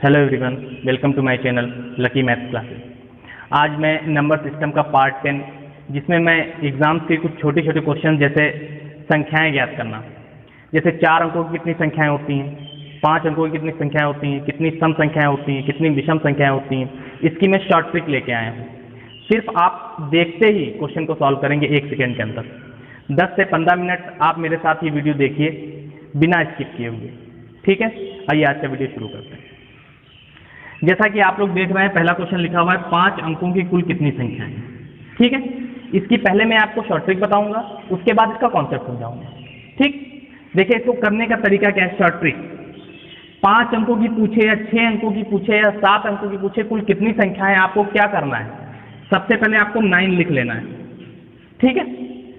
Hello everyone, welcome to my channel Lucky Maths Classes. आज मैं number system का part 10 जिसमें मैं एग्जाम्स के कुछ छोटे छोटे क्वेश्चन जैसे संख्याएं ज्ञात करना, जैसे 4 अंकों की कितनी संख्याएं होती हैं, 5 अंकों की कितनी संख्याएं होती हैं, कितनी सम संख्याएं होती हैं, कितनी विषम संख्याएं होती हैं, इसकी मैं शॉर्ट ट्रिक लेके आया हूँ। सिर्फ आप देखते ही क्वेश्चन को सॉल्व करेंगे 1 सेकेंड के अंदर। 10 से 15 मिनट आप मेरे साथ ये वीडियो देखिए बिना स्किप किए हुए, ठीक है। आइए आज का वीडियो शुरू करते हैं। जैसा कि आप लोग देख रहे हैं, पहला क्वेश्चन लिखा हुआ है 5 अंकों की कुल कितनी संख्या है, ठीक है। इसकी पहले मैं आपको शॉर्ट ट्रिक बताऊंगा, उसके बाद इसका कॉन्सेप्ट समझाऊंगा, ठीक। देखिए इसको करने का तरीका क्या है। शॉर्ट ट्रिक 5 अंकों की पूछे या 6 अंकों की पूछे या 7 अंकों की पूछे, कुल कितनी संख्या है, आपको क्या करना है। सबसे पहले आपको 9 लिख लेना है, ठीक है।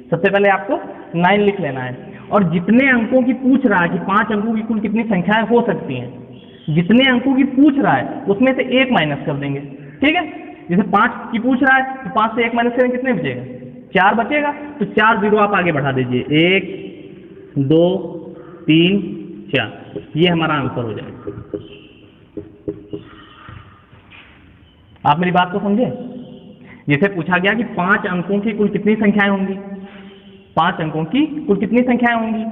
सबसे पहले आपको 9 लिख लेना है और जितने अंकों की पूछ रहा है कि 5 अंकों की कुल कितनी संख्याएं हो सकती हैं, जितने अंकों की पूछ रहा है उसमें से 1 माइनस कर देंगे, ठीक है। जैसे 5 की पूछ रहा है तो 5 से 1 माइनस करेंगे, कितने बचेगा, 4 बचेगा। तो 4 जीरो आप आगे बढ़ा दीजिए, 1 2 3 4, ये हमारा आंसर हो जाएगा। आप मेरी बात को समझे। जैसे पूछा गया कि 5 अंकों की कुल कितनी संख्याएं होंगी, 5 अंकों की कुल कितनी संख्याएं होंगी,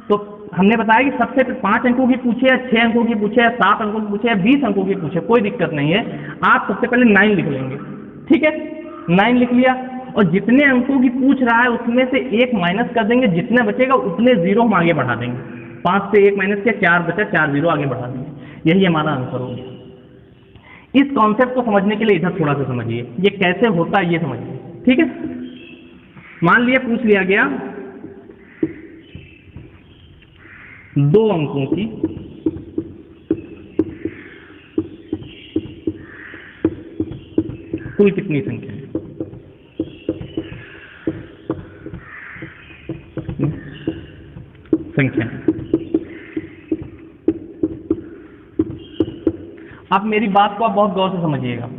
तो हमने बताया कि सबसे 5 अंकों की पूछे या 6 अंकों की पूछे या 7 अंकों की पूछे या 20 अंकों की पूछे, कोई दिक्कत नहीं है। आप सबसे पहले 9 लिख लेंगे, ठीक है। 9 लिख लिया और जितने अंकों की पूछ रहा है उसमें से 1 माइनस कर देंगे, जितने बचेगा उतने जीरो हम आगे बढ़ा देंगे। 5 से 1 माइनस किया, 4 बचा, 4 जीरो आगे बढ़ा देंगे। यही हमारा आंसर हो गया। इस कॉन्सेप्ट को समझने के लिए इधर थोड़ा सा समझिए, ये कैसे होता है ये समझिए, ठीक है। मान लिया पूछ लिया गया 2 अंकों की कुल कितनी संख्या है। संख्या अब मेरी बात को आप बहुत गौर से समझिएगा।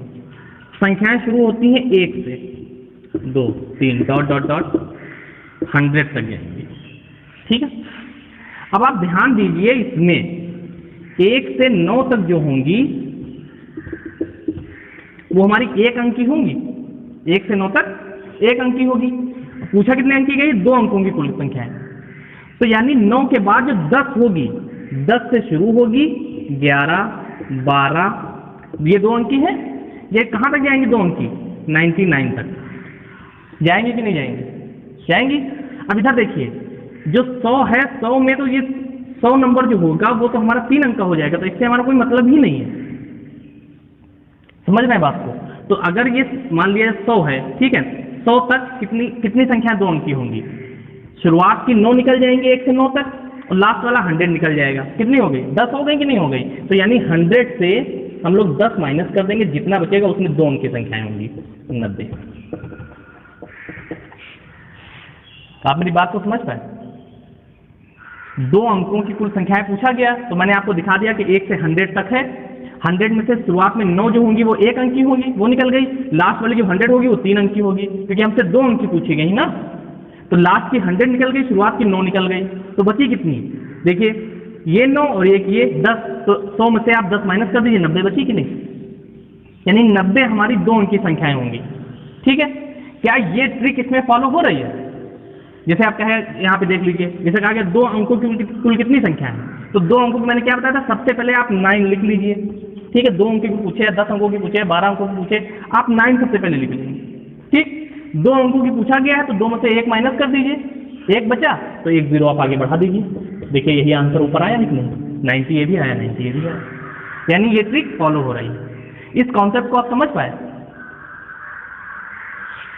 संख्याएं शुरू होती हैं 1 से, 2 3 डॉट डॉट डॉट 100 तक जाएंगी, ठीक है। अब आप ध्यान दीजिए, इसमें 1 से 9 तक जो होंगी वो हमारी 1 अंक की होंगी। 1 से 9 तक 1 अंक की होगी। पूछा कितने अंक की गई, 2 अंकों की कुल संख्या है। तो यानी 9 के बाद जो 10 होगी, 10 से शुरू होगी, 11 12, ये 2 अंक की है। ये कहां तक जाएंगी 2 अंक की, 99 तक जाएंगे कि नहीं जाएंगे, जाएंगी। अब इधर देखिए, जो 100 है, 100 में तो ये 100 नंबर जो होगा वो तो हमारा 3 अंक का हो जाएगा, तो इससे हमारा कोई मतलब ही नहीं है। समझ रहे हैं बात को। तो अगर ये मान लिया 100 है, ठीक है, 100 तक कितनी संख्या 2 अंक की होंगी। शुरुआत की 9 निकल जाएंगे 1 से 9 तक और लास्ट वाला 100 निकल जाएगा। कितनी हो गई, 10 हो गई कि नहीं हो गई। तो यानी 100 से हम लोग 10 माइनस कर देंगे, जितना बचेगा उसमें 2 अंक की संख्याएं होंगी, 90। आप मेरी बात को समझ पाए। 2 अंकों की कुल संख्याएं पूछा गया, तो मैंने आपको दिखा दिया कि 1 से 100 तक है। 100 में से शुरुआत में 9 जो होंगी वो 1 अंक की होगी, वो निकल गई। लास्ट वाली जो 100 होगी वो 3 अंक की होगी, क्योंकि हमसे 2 अंक की पूछी गई ना। तो लास्ट की 100 निकल गई, शुरुआत की 9 निकल गई, तो बची कितनी, देखिए ये 9 और एक ये 10, तो 100 में से आप 10 माइनस कर दीजिए, 90 बची कि नहीं। यानी 90 हमारी 2 अंक की संख्याएं होंगी, ठीक है। क्या ये ट्रिक इसमें फॉलो हो रही है। जैसे आप कहे यहाँ पे देख लीजिए, जैसे कहा गया 2 अंकों की कुल कितनी संख्या है, तो 2 अंकों की मैंने क्या बताया था, सबसे पहले आप 9 लिख लीजिए, ठीक है। 2 अंकों की पूछे या 10 अंकों की पूछे या 12 अंकों की पूछे, आप 9 सबसे पहले लिख लीजिए, ठीक। 2 अंकों की पूछा गया है तो 2 में से 1 माइनस कर दीजिए, 1 बचा तो 1 जीरो आप आगे बढ़ा दीजिए। देखिए यही आंसर ऊपर आया नहीं, 90 ये भी आया, 90 ये भी आया। यानी ये ट्रिक फॉलो हो रही है। इस कॉन्सेप्ट को आप समझ पाए।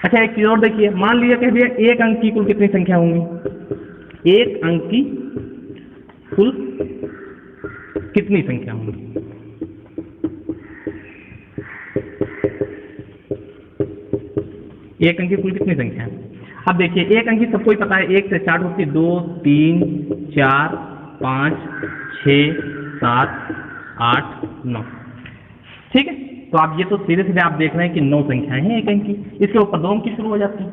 अच्छा एक चीज और देखिए, मान लिया कह दिया 1 अंक की कुल कितनी संख्या होंगी, 1 अंक की कुल कितनी संख्या होंगी। एक अंक की कुल कितनी संख्या है। अब देखिए 1 अंक की सबको ही पता है, 1 से स्टार्ट होती है, 2 3 4 5 6 7 8 9, ठीक है। तो आप ये तो सीधे सीधे आप देख रहे हैं कि 9 संख्याएं हैं 1 अंक की, इसके ऊपर 2 अंक की शुरू हो जाती है।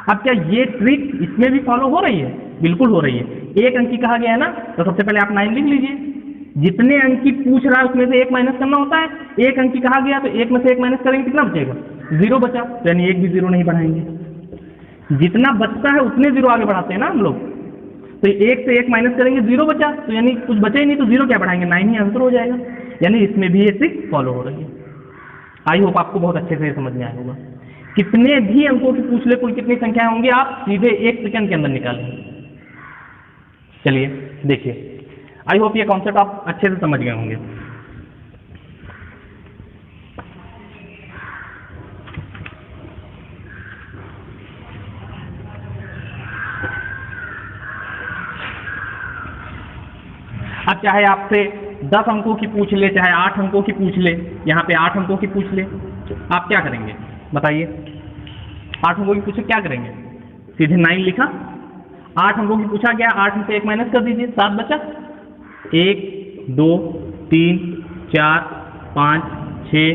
अब क्या ये ट्रिक इसमें भी फॉलो हो रही है, बिल्कुल हो रही है। 1 अंक की कहा गया है ना, तो सबसे पहले आप 9 लिख लीजिए, जितने अंक की पूछ रहा है उसमें से एक माइनस करना होता है। एक अंक की कहा गया तो एक में से एक माइनस करेंगे, कितना बचेगा? 0 बचा, यानी एक भी 0 नहीं बढ़ाएंगे। जितना बचता है उतने 0 आगे बढ़ाते हैं ना हम लोग। तो एक से एक माइनस करेंगे, 0 बचा, तो यानी कुछ बचा ही नहीं, तो 0 क्या बढ़ाएंगे? 9 ही आंसर हो जाएगा। यानी इसमें भी ये ट्रिक फॉलो हो रही है। आई होप आपको बहुत अच्छे से समझ में आया होगा। कितने भी अंकों की पूछ ले, कुल कितनी संख्या होंगी, आप सीधे 1 सेकंड के अंदर निकालेंगे। चलिए देखिए, आई होप ये कॉन्सेप्ट आप अच्छे से समझ गए होंगे। अब चाहे आपसे 10 अंकों की पूछ ले, चाहे 8 अंकों की पूछ ले, यहाँ पे 8 अंकों की पूछ ले, आप क्या करेंगे बताइए? 8 अंकों की पूछे क्या करेंगे? सीधे 9 लिखा, 8 अंकों की पूछा गया, 8 में से 1 माइनस कर दीजिए, 7 बचा। 1 2 3 4 5 6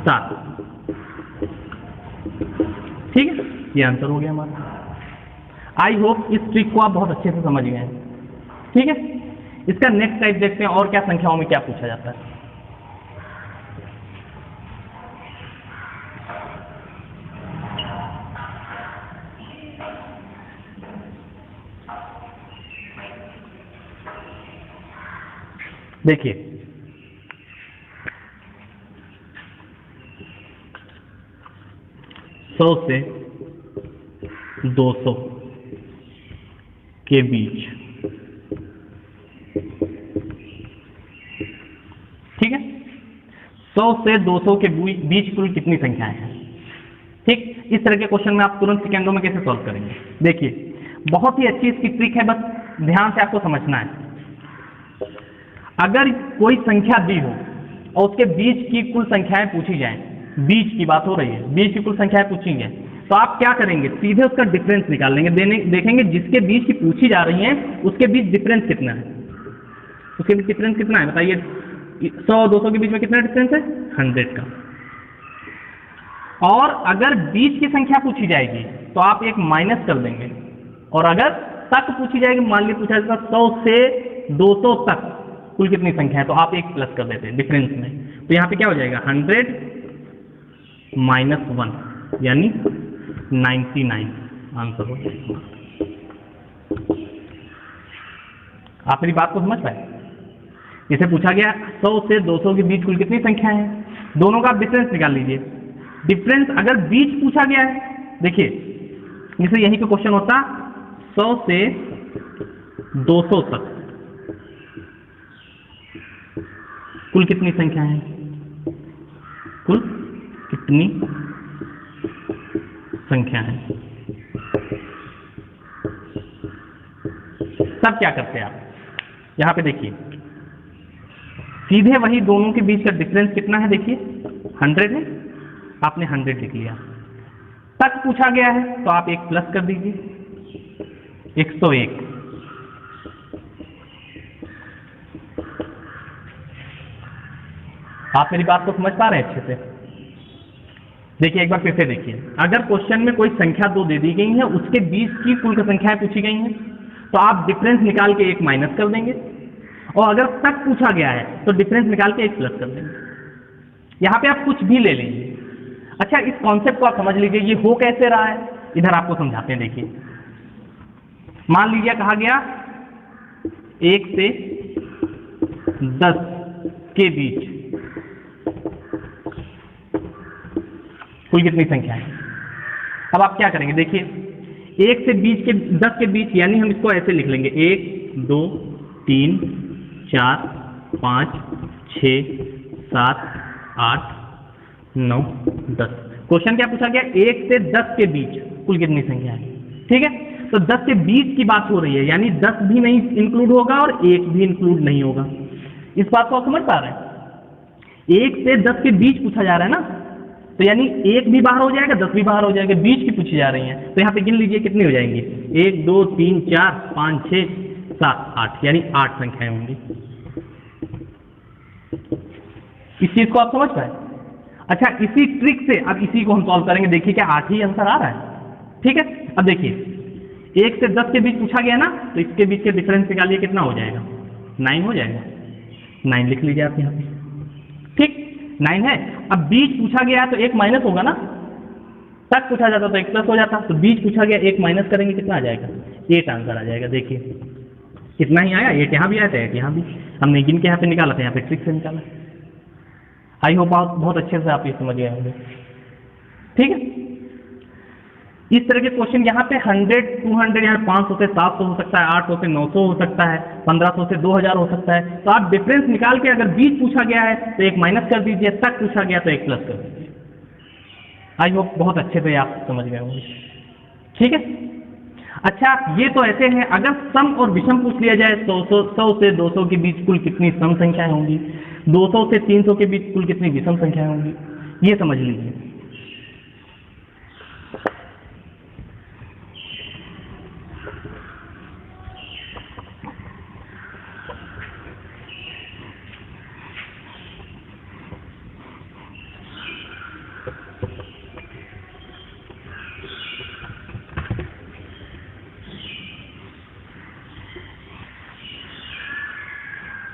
7, ठीक है, ये आंसर हो गया हमारा। आई होप इस ट्रिक को आप बहुत अच्छे से समझ गए हैं, ठीक है। इसका नेक्स्ट टाइप देखते हैं और क्या संख्याओं में क्या पूछा जाता है। देखिए, सौ से 200 के बीच, ठीक है, 100 से 200 के बीच कुल कितनी संख्याएं हैं? ठीक, इस तरह के क्वेश्चन में आप तुरंत सेकेंडों में कैसे सॉल्व करेंगे? देखिए, बहुत ही अच्छी इसकी ट्रिक है, बस ध्यान से आपको समझना है। अगर कोई संख्या दी हो और उसके बीच की कुल संख्याएं पूछी जाएं, बीच की बात हो रही है, बीच की कुल संख्याएं पूछी जाएं, तो आप क्या करेंगे? सीधे उसका डिफरेंस निकाल लेंगे। देखेंगे जिसके बीच की पूछी जा रही है उसके बीच डिफरेंस कितना है, उसके बीच डिफरेंस कितना है बताइए? 100 और 200 के बीच में कितना डिफरेंस है? 100 का। और अगर बीच की संख्या पूछी जाएगी तो आप एक माइनस कर देंगे, और अगर तक पूछी जाएगी, मान लीजिए पूछा जाएगा 100 से 200 तक कुल कितनी संख्या है, तो आप एक प्लस कर देते हैं डिफरेंस में। तो यहाँ पे क्या हो जाएगा? 100 - 1 यानी 99 आंसर हो जाएगा। आप मेरी बात को समझ पाए? जैसे पूछा गया 100 से 200 के बीच कुल कितनी संख्या है, दोनों का आप डिफरेंस निकाल लीजिए। डिफरेंस अगर बीच पूछा गया है, देखिए जैसे यहीं पे क्वेश्चन होता 100 से 200 तक कुल कितनी संख्या है, कुल कितनी संख्या है, तब क्या करते हैं आप? यहां पे देखिए, सीधे वही दोनों के बीच का डिफरेंस कितना है, देखिए 100 है, आपने 100 लिख लिया। तक पूछा गया है तो आप एक प्लस कर दीजिए, 101। आप मेरी बात को समझ पा रहे हैं अच्छे से? देखिए एक बार फिर से देखिए, अगर क्वेश्चन में कोई संख्या 2 दे दी गई है, उसके बीच की कुल संख्याएं पूछी गई हैं, तो आप डिफरेंस निकाल के एक माइनस कर देंगे, और अगर तक पूछा गया है तो डिफरेंस निकाल के एक प्लस कर देंगे। यहाँ पे आप कुछ भी ले लीजिए। अच्छा, इस कॉन्सेप्ट को आप समझ लीजिए, ये हो कैसे रहा है, इधर आपको समझाते हैं। देखिए, मान लीजिए कहा गया 1 से 10 के बीच कुल कितनी संख्या है। अब आप क्या करेंगे? देखिए, 1 से 10 के बीच, यानी हम इसको ऐसे लिख लेंगे 1 2 3 4 5 6 7 8 9 10। क्वेश्चन क्या पूछा गया? 1 से 10 के बीच कुल कितनी संख्या है, ठीक है। तो 10 के बीच की बात हो रही है, यानी 10 भी नहीं इंक्लूड होगा और 1 भी इंक्लूड नहीं होगा। इस बात को आप समझ पा रहे हैं? 1 से 10 के बीच पूछा जा रहा है ना, तो यानी 1 भी बाहर हो जाएगा, 10 भी बाहर हो जाएगा, बीच की पूछी जा रही हैं। तो यहाँ पे गिन लीजिए कितनी हो जाएंगी, 1 2 3 4 5 6 7 8, यानी 8 संख्याएं होंगी। इस चीज को आप समझ पाए? अच्छा, इसी ट्रिक से अब इसी को हम सॉल्व करेंगे। देखिए क्या 8 ही आंसर आ रहा है, ठीक है। अब देखिए 1 से 10 के बीच पूछा गया ना, तो इसके बीच के डिफरेंस निकालिए, कितना हो जाएगा? 9 हो जाएगा। 9 लिख लीजिए आप यहाँ पे, ठीक 9 है। अब बीच पूछा गया है तो एक माइनस होगा ना, तक पूछा जाता तो एक प्लस हो जाता, तो बीच पूछा गया एक माइनस करेंगे कितना आ जाएगा, 8 आंसर आ जाएगा। देखिए कितना ही आया, 8 यहाँ भी आया था 8 यहाँ भी, हमने गिन के यहाँ पे निकाला था, यहाँ पे ट्रिक से निकाला। आई होप आप बहुत अच्छे से आप ये समझ गए होंगे, ठीक है। इस तरह के क्वेश्चन यहाँ पे 100, 200 या 500 से 700 हो सकता है, 800 से 900 हो सकता है, 1500 से 2000 हो सकता है। तो आप डिफरेंस निकाल के अगर बीच पूछा गया है तो एक माइनस कर दीजिए, तक पूछा गया तो एक प्लस कर दीजिए। आई होप बहुत अच्छे से आप समझ गए होंगे, ठीक है। अच्छा ये तो ऐसे हैं, अगर सम और विषम पूछ लिया जाए तो 100 से 200 के बीच कुल कितनी सम संख्याएं होंगी, 200 से 300 के बीच कुल कितनी विषम संख्याएं होंगी, ये समझ लीजिए।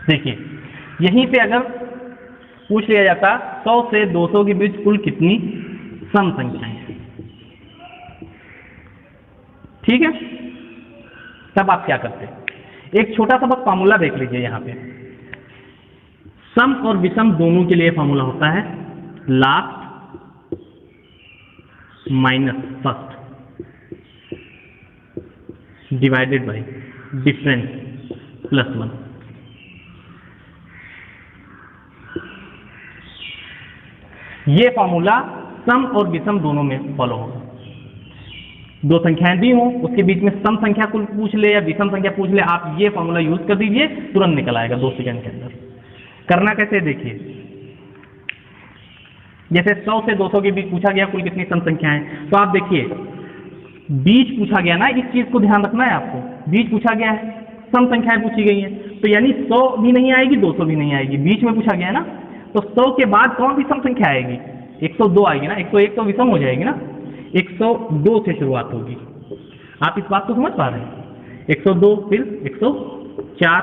देखिए यहीं पे अगर पूछ लिया जाता 100 से 200 के बीच कुल कितनी सम संख्याएं हैं, ठीक है, तब आप क्या करते, एक छोटा सा बस फार्मूला देख लीजिए। यहाँ पे सम और विषम दोनों के लिए फार्मूला होता है last minus first divided by difference plus 1। ये फॉर्मूला सम और विषम दोनों में फॉलो होगा। दो संख्याएं दी हो, उसके बीच में सम संख्या कुल पूछ ले या विषम संख्या पूछ ले, आप ये फॉर्मूला यूज कर दीजिए, तुरंत निकल आएगा 2 सेकंड के अंदर। करना कैसे देखिए, जैसे 100 से 200 के बीच पूछा गया कुल कितनी सम संख्याएं, तो आप देखिए बीच पूछा गया ना, इस चीज को ध्यान रखना है आपको, बीच पूछा गया है, सम संख्याएं पूछी गई हैं, तो यानी 100 भी नहीं आएगी 200 भी नहीं आएगी, बीच में पूछा गया है ना, तो 100 के बाद कौन सी सम संख्या आएगी, 102 आएगी ना, 101 तो विषम हो जाएगी ना, 102 से शुरुआत होगी। आप इस बात को समझ पा रहे हैं, 102 फिर 104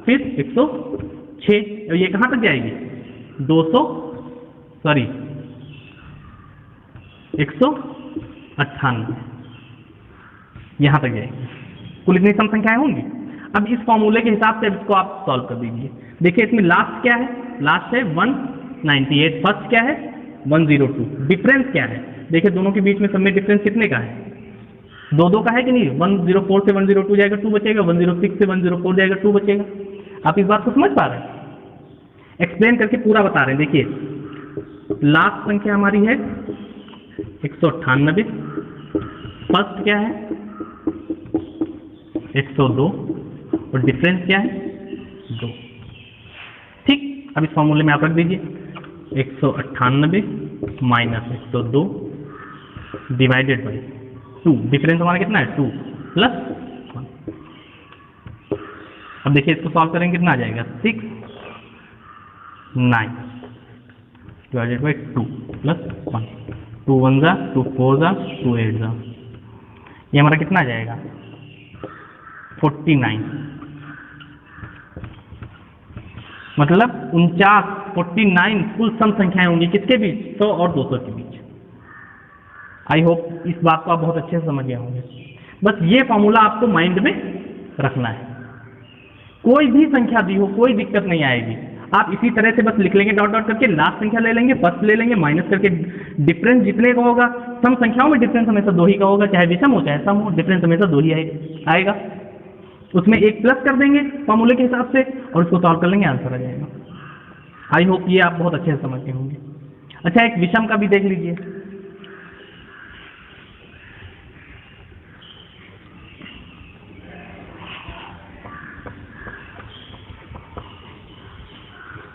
फिर 106, और ये कहाँ तक जाएगी 198 यहाँ तक जाएगी, कुल इतनी सम संख्याएं होंगी। अब इस फॉर्मूले के हिसाब से इसको आप सॉल्व कर दीजिए। देखिए इसमें लास्ट क्या है, लास्ट है 198, फर्स्ट क्या है 102, डिफरेंस क्या है, देखिए दोनों के बीच में सब में डिफरेंस कितने का है, 2 का है कि नहीं, 104 से 102 जाएगा 2 बचेगा, 106 से 104 जाएगा 2 बचेगा। आप इस बात को समझ पा रहे हैं, एक्सप्लेन करके पूरा बता रहे हैं। देखिए लास्ट संख्या हमारी है 198, फर्स्ट क्या है 102 और डिफरेंस क्या है 2, ठीक। अब इस फॉर्मूले में आप रख दीजिए 198 माइनस 102 डिवाइडेड बाई 2, डिफरेंस हमारा कितना है 2 प्लस 1। अब देखिए इसको सॉल्व करेंगे कितना आ जाएगा 6 9 डिवाइडेड बाई 2 प्लस 1, 2 1 जा 2 4 जा 2 8 जा, ये हमारा कितना आ जाएगा 49, मतलब 49 कुल सम संख्याएं होंगी किसके बीच, 100 और 200 के बीच। आई होप इस बात को आप बहुत अच्छे से समझ गए होंगे। बस ये फॉर्मूला आपको माइंड में रखना है, कोई भी संख्या दी हो कोई दिक्कत नहीं आएगी, आप इसी तरह से बस लिख लेंगे डॉट डॉट करके, लास्ट संख्या ले लेंगे, फर्स्ट ले लेंगे, माइनस करके डिफरेंस जितने का होगा, सम संख्याओं में डिफरेंस हमेशा 2 ही का होगा, चाहे विषम हो चाहे सम हो, डिफरेंस हमेशा 2 ही आएगा, उसमें एक प्लस कर देंगे फॉर्मूले के हिसाब से और उसको सॉल्व कर लेंगे, आंसर आ जाएगा। आई होप ये आप बहुत अच्छे से समझते होंगे। अच्छा एक विषम का भी देख लीजिए,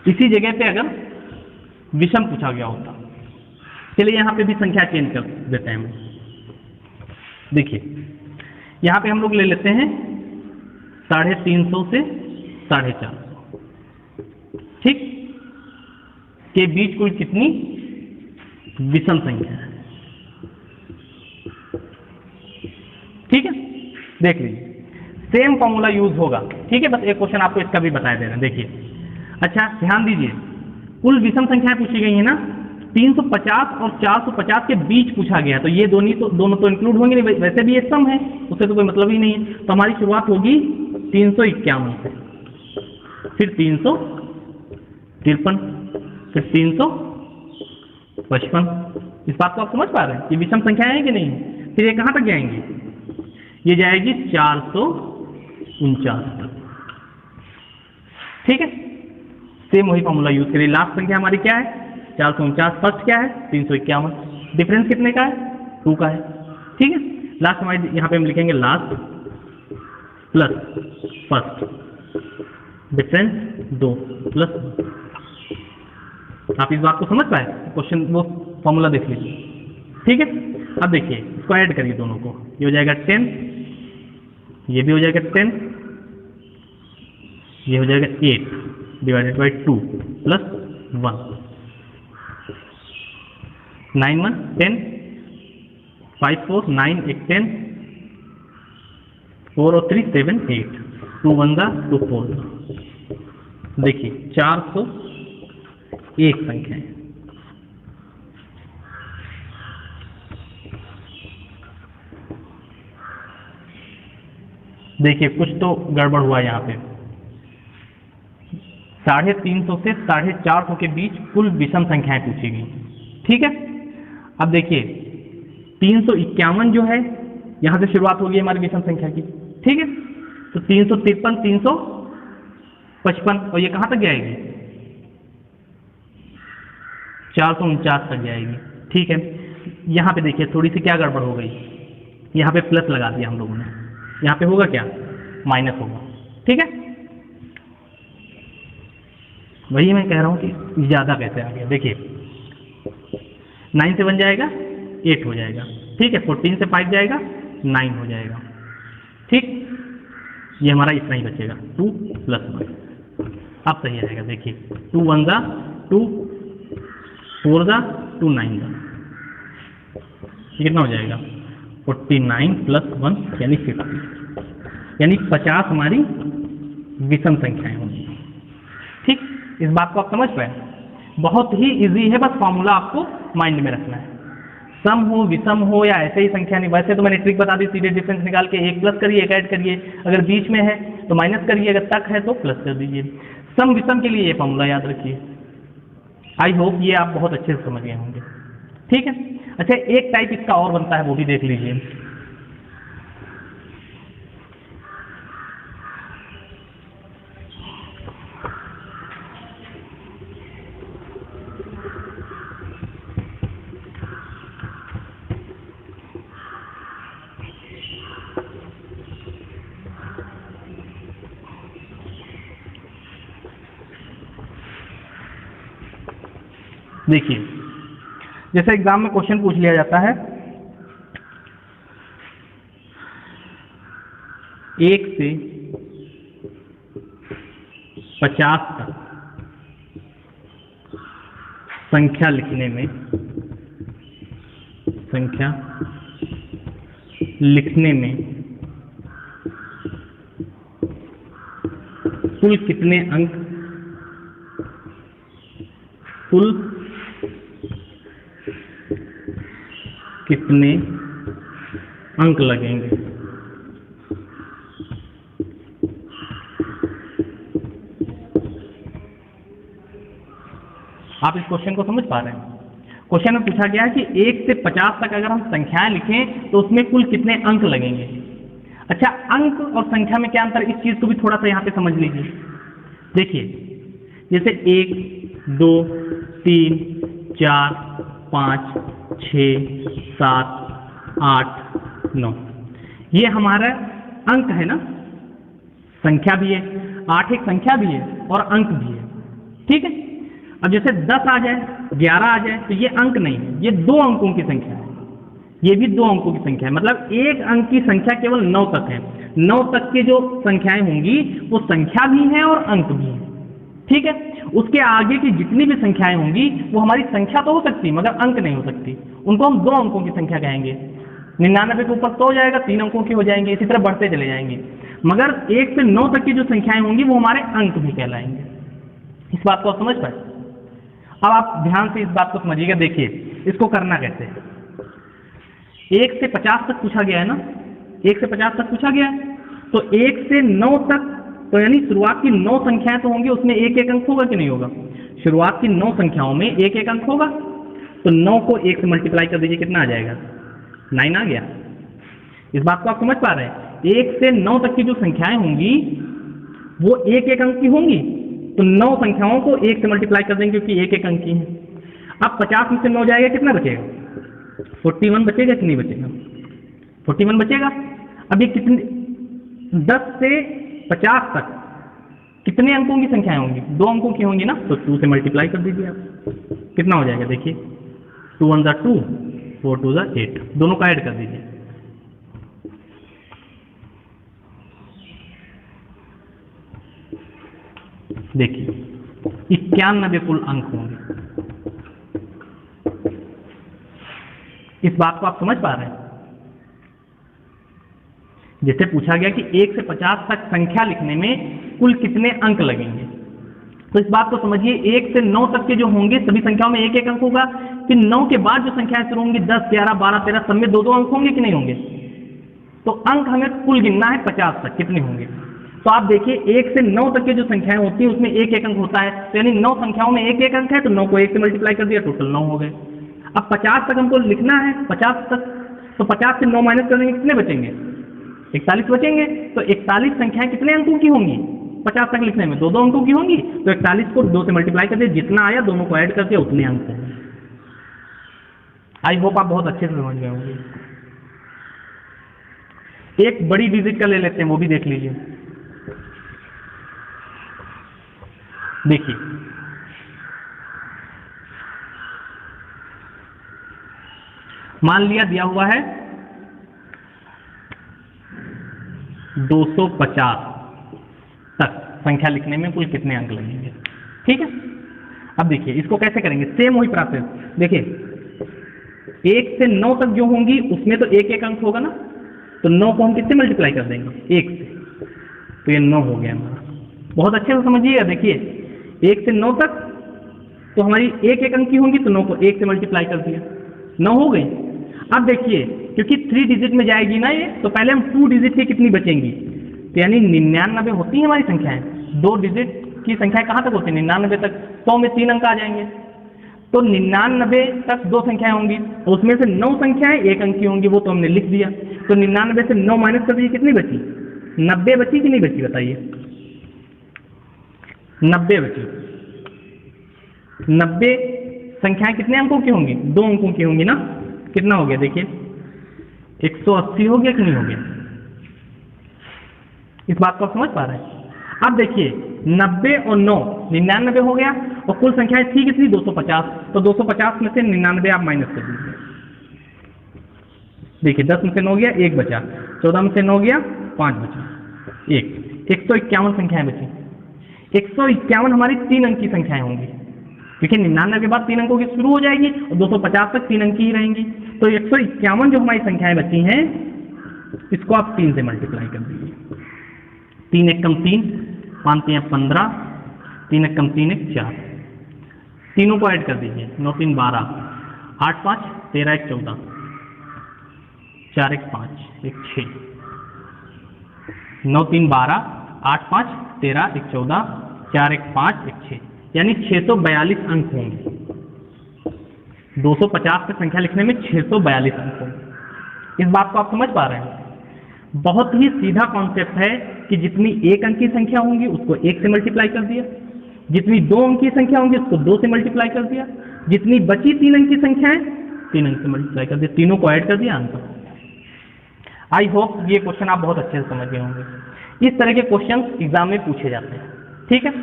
इसी जगह पे अगर विषम पूछा गया होता, चलिए यहाँ पे भी संख्या चेंज कर देते हैं हम। देखिए यहाँ पे हम लोग ले लेते हैं 350 से 450, ठीक, के बीच कुल कितनी विषम संख्या है, ठीक है। देख लीजिए सेम फॉर्मूला यूज होगा, ठीक है, बस एक क्वेश्चन आपको इसका भी बताया दे रहे हैं। देखिए अच्छा ध्यान दीजिए, कुल विषम संख्याएं पूछी गई है ना, 350 और 450 के बीच पूछा गया, तो ये दोनों तो इंक्लूड होंगे नहीं, वैसे भी ये सम है, उससे तो कोई मतलब ही नहीं है। तो हमारी शुरुआत होगी 351 से, फिर 353, फिर 355। इस बात को आप समझ पा रहे हैं, ये विषम संख्याएं हैं कि नहीं? फिर ये कहाँ तक जाएंगी? ये जाएगी 449 तक। ठीक है, सेम वही फॉर्मूला यूज करिए। लास्ट संख्या हमारी क्या है? 449। फर्स्ट क्या है? 351। डिफरेंस कितने का है? 2 का है। ठीक है, लास्ट हमारी यहाँ पे हम लिखेंगे last plus first, difference 2 plus. आप इस बात को समझ पाए? क्वेश्चन वो फॉर्मूला देख लीजिए। ठीक है, अब देखिए इसको ऐड करिए दोनों को, ये हो जाएगा 10, ये भी हो जाएगा 10, ये हो जाएगा 8 डिवाइडेड बाई 2 प्लस 1। 9 1 10, 5 4 9 1 10, 4 और 3 7 8, 2 1 2 4। देखिए 401 संख्या है। देखिए कुछ तो गड़बड़ हुआ यहाँ पे। 350 से 450 के बीच कुल विषम संख्याएं पूछी गई। ठीक है, अब देखिए 351 जो है यहां से शुरुआत होगी हमारी विषम संख्या की। ठीक है, तो 353 355 और ये कहां तक जाएगी? 449 तक जाएगी। ठीक है, यहां पे देखिए थोड़ी सी क्या गड़बड़ हो गई, यहां पे प्लस लगा दिया हम लोगों ने, यहां पे होगा क्या? माइनस होगा। ठीक है, वही मैं कह रहा हूं कि ज्यादा कैसे आ गया। देखिए 9 से 1 जाएगा 8 हो जाएगा। ठीक है, 14 से 5 जाएगा 9 हो जाएगा। ठीक, ये हमारा इतना ही बचेगा 2 प्लस 1। अब सही आएगा। देखिए 2 1 2, 4 2 9 कितना हो जाएगा? 49 प्लस 1 यानी 50, यानी 50 हमारी विषम संख्याएं होंगी। ठीक, इस बात को आप समझ पाए? बहुत ही इजी है, बस फॉर्मूला आपको माइंड में रखना है। सम हो, विषम हो या ऐसे ही संख्या नहीं, वैसे तो मैंने ट्रिक बता दी, सीधे डिफरेंस निकाल के एक प्लस करिए एक ऐड करिए, अगर बीच में है तो माइनस करिए, अगर तक है तो प्लस कर दीजिए। सम विषम के लिए ये फॉर्मूला याद रखिए। आई होप ये आप बहुत अच्छे से समझ गए होंगे। ठीक है, अच्छा एक टाइप इसका और बनता है, वो भी देख लीजिए। देखिए जैसे एग्जाम में क्वेश्चन पूछ लिया जाता है 1 से 50 तक संख्या लिखने में कुल कितने अंक लगेंगे? आप इस क्वेश्चन को समझ पा रहे हैं? क्वेश्चन में पूछा गया है कि 1 से 50 तक अगर हम संख्याएं लिखें तो उसमें कुल कितने अंक लगेंगे। अच्छा, अंक और संख्या में क्या अंतर, इस चीज को भी थोड़ा सा यहां पे समझ लीजिए। देखिए जैसे 1 2 3 4 5 6 7 8 9, ये हमारा अंक है ना, संख्या भी है, 8 एक संख्या भी है और अंक भी है। ठीक है, अब जैसे 10 आ जाए 11 आ जाए तो ये अंक नहीं है, ये 2 अंकों की संख्या है, ये भी 2 अंकों की संख्या है, मतलब एक अंक की संख्या केवल 9 तक है। 9 तक की जो संख्याएं होंगी वो संख्या भी है और अंक भी है। ठीक है, उसके आगे की जितनी भी संख्याएं होंगी वो हमारी संख्या तो हो सकती मगर अंक नहीं हो सकती, उनको हम 2 अंकों की संख्या कहेंगे। 99 के ऊपर तो हो जाएगा 3 अंकों की हो जाएंगे, इसी तरह बढ़ते चले जाएंगे। मगर 1 से 9 तक की जो संख्याएं होंगी वो हमारे अंक भी कहलाएंगे। इस बात को आप समझ पाए? अब आप ध्यान से इस बात को समझिएगा। देखिए इसको करना कैसे है। 1 से 50 तक पूछा गया है ना, 1 से 50 तक पूछा गया है, तो 1 से 9 तक, तो यानी शुरुआत की 9 संख्याएं तो होंगी, उसमें एक एक अंक होगा कि नहीं होगा? शुरुआत की 9 संख्याओं में एक एक अंक होगा, तो 9 को 1 से मल्टीप्लाई कर दीजिए, कितना आ जाएगा? 9 आ गया। इस बात को आप समझ पा रहे हैं? 1 से 9 तक की जो संख्याएं होंगी वो एक एक अंक की होंगी, तो 9 संख्याओं को 1 से मल्टीप्लाई कर देंगे क्योंकि एक एक अंक की है। अब 50 में से 9 जाएगा, कितना बचेगा? 41 बचेगा कि नहीं बचेगा? 41 बचेगा। अब ये कितने, 10 से 50 तक कितने अंकों की संख्याएं होंगी? 2 अंकों की होंगी ना, तो 2 से मल्टीप्लाई कर दीजिए आप, कितना हो जाएगा? देखिए 2 1 2, 4 2 8, दोनों का ऐड कर दीजिए। देखिए 91 कुल अंक होंगे। इस बात को आप समझ पा रहे हैं? जैसे पूछा गया कि 1 से 50 तक संख्या लिखने में कुल कितने अंक लगेंगे, तो इस बात को समझिए। 1 से 9 तक के जो होंगे सभी संख्याओं में एक एक अंक होगा, फिर 9 के बाद जो संख्याएं शुरू होंगी 10 11 12 13 सब में 2 अंक होंगे कि नहीं होंगे? तो अंक हमें कुल गिनना है 50 तक कितने होंगे। तो आप देखिए 1 से 9 तक के जो संख्याएं होती हैं उसमें एक एक अंक होता है, तो यानी 9 संख्याओं में एक एक अंक है, तो 9 को 1 से मल्टीप्लाई कर दिया, टोटल 9 हो गए। अब 50 तक हमको लिखना है, 50 तक, तो 50 से 9 माइनस कर देंगे, कितने बचेंगे? 41 बचेंगे। तो 41 संख्याएं कितने अंकों की होंगी? 50 तक लिखने में 2 अंकों की होंगी, तो 41 को 2 से मल्टीप्लाई कर दिया, जितना आया दोनों को ऐड कर दिया, उतने अंक होंगे। आई होप आप बहुत अच्छे से समझ गए होंगे। एक बड़ी डिजिट का ले लेते हैं, वो भी देख लीजिए। देखिए मान लिया दिया हुआ है 250 तक संख्या लिखने में कुल कितने अंक लगेंगे, ठीक है। अब देखिए इसको कैसे करेंगे, सेम वही प्रोसेस। देखिए 1 से 9 तक जो होंगी उसमें तो एक एक अंक होगा ना, तो 9 को हम किससे मल्टीप्लाई कर देंगे? 1 से, तो ये 9 हो गया हमारा। बहुत अच्छे से समझिएगा। देखिए 1 से 9 तक तो हमारी एक एक अंक की होंगी, तो 9 को 1 से मल्टीप्लाई कर दिया, 9 हो गई। अब देखिए क्योंकि 3 डिजिट में जाएगी ना ये, तो पहले हम 2 डिजिट की कितनी बचेंगी, तो यानी 99 होती है हमारी संख्याएं। 2 डिजिट की संख्याएं कहाँ तक होती है? 99 तक। 100 में 3 अंक आ जाएंगे, तो 99 तक 2 संख्याएं होंगी, उसमें से 9 संख्याएं एक अंक की होंगी, वो तो हमने लिख दिया। तो 99 से 9 माइनस कर दीजिए, कितनी बची? 90 बची कि नहीं बची? बताइए। 90 बची। 90 संख्याएं कितने अंकों की होंगी? 2 अंकों की होंगी ना। कितना हो गया? देखिए 180 हो गया कि नहीं हो गया? इस बात को आप समझ पा रहे हैं? अब देखिए 90 और 9 99 हो गया, और कुल संख्याएं थी कितनी? 250। तो 250 में से 99 आप माइनस कर दीजिए। देखिए 10 में से 9 गया, 1 बचा। 14 में से 9 गया, 5 बचा, 1। 151 संख्याएं बची। 151 हमारी 3 अंक की संख्याएं होंगी, क्योंकि 99 के बाद 3 अंकों की शुरू हो जाएगी, और 250 तक 3 अंक की ही रहेंगी। तो 151 जो हमारी संख्याएं बची हैं, इसको आप 3 से मल्टीप्लाई कर दीजिए। 3 1 कम 3, 5 3 15, 3 1 कम 3 1 4, तीनों को ऐड कर दीजिए। 9 3 12, 8 5 13 1 14, 4 1 5 1 6, 9 3 12, 8 5 13 1 14, 4 1 5 1 6, यानी 642 अंक होंगे। 250 की संख्या लिखने में 642 अंक होंगे। इस बात को आप समझ पा रहे हैं? बहुत ही सीधा कॉन्सेप्ट है कि जितनी 1 अंक की संख्या होंगी उसको 1 से मल्टीप्लाई कर दिया, जितनी 2 अंक की संख्या होंगी उसको 2 से मल्टीप्लाई कर दिया, जितनी बची 3 अंक की संख्या है 3 अंक से मल्टीप्लाई कर दिया, तीनों को ऐड कर दिया, आंसर। आई होप ये क्वेश्चन आप बहुत अच्छे से समझ गए होंगे। इस तरह के क्वेश्चन एग्जाम में पूछे जाते हैं, ठीक है।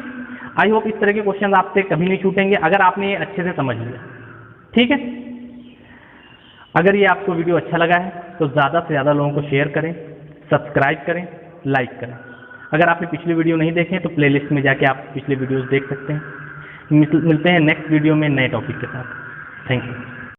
आई होप इस तरह के क्वेश्चन आपसे कभी नहीं छूटेंगे अगर आपने ये अच्छे से समझ लिया, ठीक है। अगर ये आपको वीडियो अच्छा लगा है तो ज़्यादा से ज़्यादा लोगों को शेयर करें, सब्सक्राइब करें, लाइक करें। अगर आपने पिछली वीडियो नहीं देखे तो प्लेलिस्ट में जाके आप पिछले वीडियोस देख सकते हैं। मिलते हैं नेक्स्ट वीडियो में नए टॉपिक के साथ। Thank you.